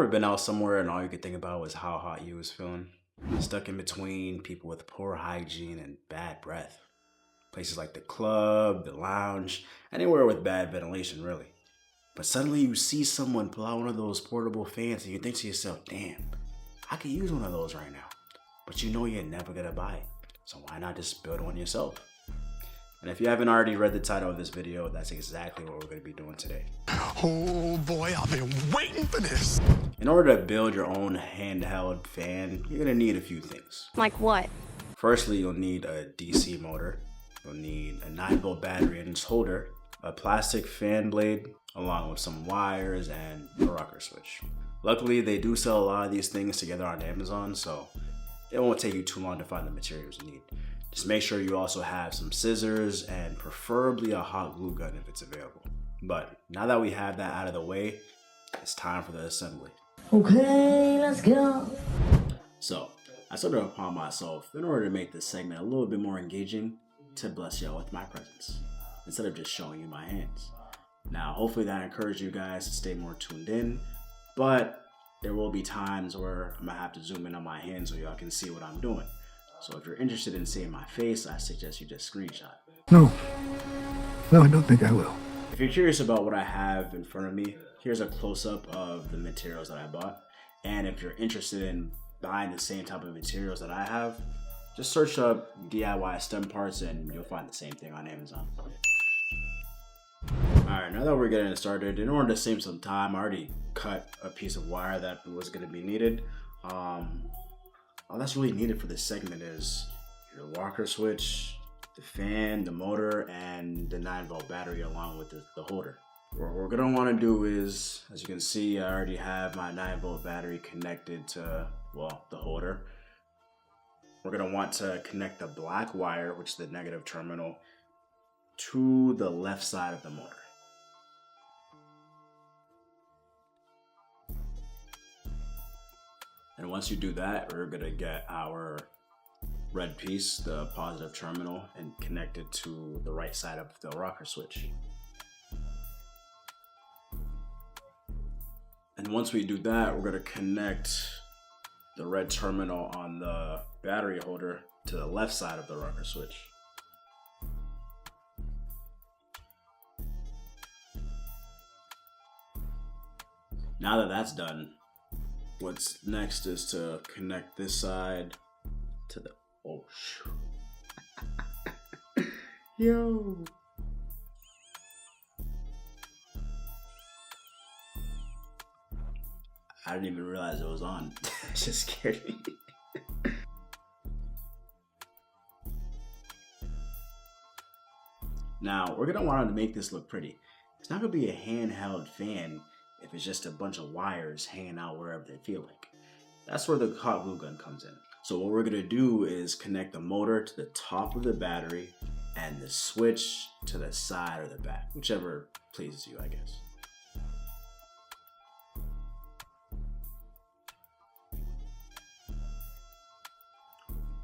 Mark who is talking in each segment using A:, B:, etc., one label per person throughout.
A: ever been out somewhere and all you could think about was how hot you was feeling? Stuck in between people with poor hygiene and bad breath. Places like the club, the lounge, anywhere with bad ventilation, really. But suddenly you see someone pull out one of those portable fans and you think to yourself, damn, I could use one of those right now. But you know you're never gonna buy it. So why not just build one yourself? And if you haven't already read the title of this video, that's exactly what we're gonna be doing today.
B: Oh boy, I've been waiting for this.
A: In order to build your own handheld fan, you're gonna need a few things.
C: Like what?
A: Firstly, you'll need a DC motor. You'll need a 9-volt battery and its holder, a plastic fan blade, along with some wires and a rocker switch. Luckily, they do sell a lot of these things together on Amazon, so it won't take you too long to find the materials you need. Just make sure you also have some scissors and preferably a hot glue gun if it's available. But now that we have that out of the way, it's time for the assembly.
C: Okay, let's go.
A: So, I took it upon myself, in order to make this segment a little bit more engaging, to bless y'all with my presence, instead of just showing you my hands. Now, hopefully that encouraged you guys to stay more tuned in, but there will be times where I'm gonna have to zoom in on my hands so y'all can see what I'm doing. So if you're interested in seeing my face, I suggest you just screenshot.
B: No, I don't think I will.
A: If you're curious about what I have in front of me, here's a close-up of the materials that I bought. And if you're interested in buying the same type of materials that I have, just search up DIY stem parts and you'll find the same thing on Amazon. Alright, now that we're getting started, in order to save some time, I already cut a piece of wire that was going to be needed. All that's really needed for this segment is your rocker switch, the fan, the motor, and the 9-volt battery along with the holder. What we're gonna wanna do is, as you can see, I already have my 9-volt battery connected to, well, the holder. We're gonna want to connect the black wire, which is the negative terminal, to the left side of the motor. And once you do that, we're gonna get our red piece, the positive terminal, and connect it to the right side of the rocker switch. And once we do that, we're gonna connect the red terminal on the battery holder to the left side of the rocker switch. Now that that's done, what's next is to connect this side to the, oh shoot. Yo. I didn't even realize it was on. It just scared me. Now, we're gonna want to make this look pretty. It's not gonna be a handheld fan if it's just a bunch of wires hanging out wherever they feel like. That's where the hot glue gun comes in. So what we're gonna do is connect the motor to the top of the battery and the switch to the side or the back, whichever pleases you, I guess.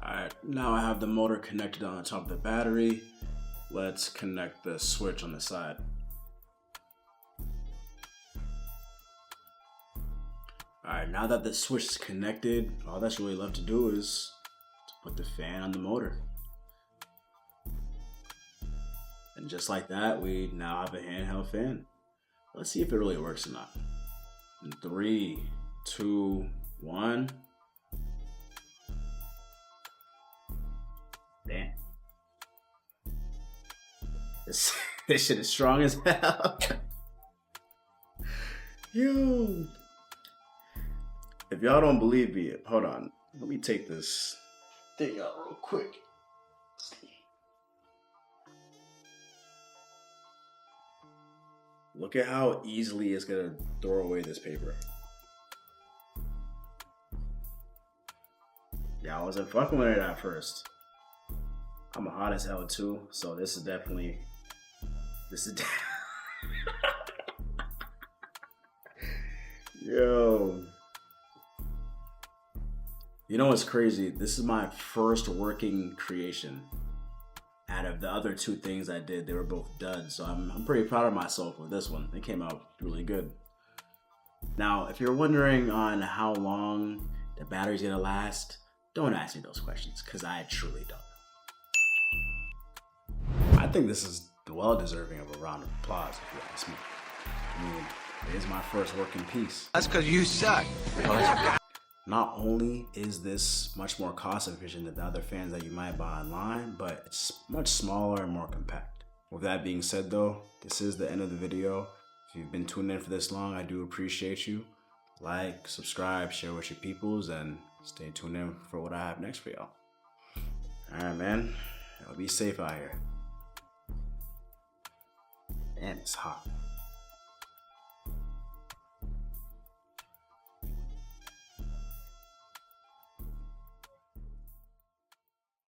A: Alright, now I have the motor connected on the top of the battery. Let's connect the switch on the side. Alright, now that the switch is connected, all that's really left to do is to put the fan on the motor. And just like that, we now have a handheld fan. Let's see if it really works or not. In 3, 2, 1. Damn. This shit is strong as hell. Yo. If y'all don't believe me, hold on. Let me take this thing out real quick. Look at how easily it's gonna throw away this paper. Yeah, I wasn't fucking with it at first. I'm hot as hell too, so this is Yo. You know what's crazy? This is my first working creation. Out of the other two things I did, they were both duds, so I'm pretty proud of myself with this one. It came out really good. Now, if you're wondering on how long the battery's gonna last, don't ask me those questions, because I truly don't know. I think this is well deserving of a round of applause, if you ask me. I mean, it is my first working piece.
D: That's because you suck.
A: Not only is this much more cost efficient than the other fans that you might buy online, but it's much smaller and more compact. With that being said though, this is the end of the video. If you've been tuning in for this long, I do appreciate you. Like, subscribe, share with your peoples, and stay tuned in for what I have next for y'all. Alright man, y'all be safe out here. Damn, it's hot.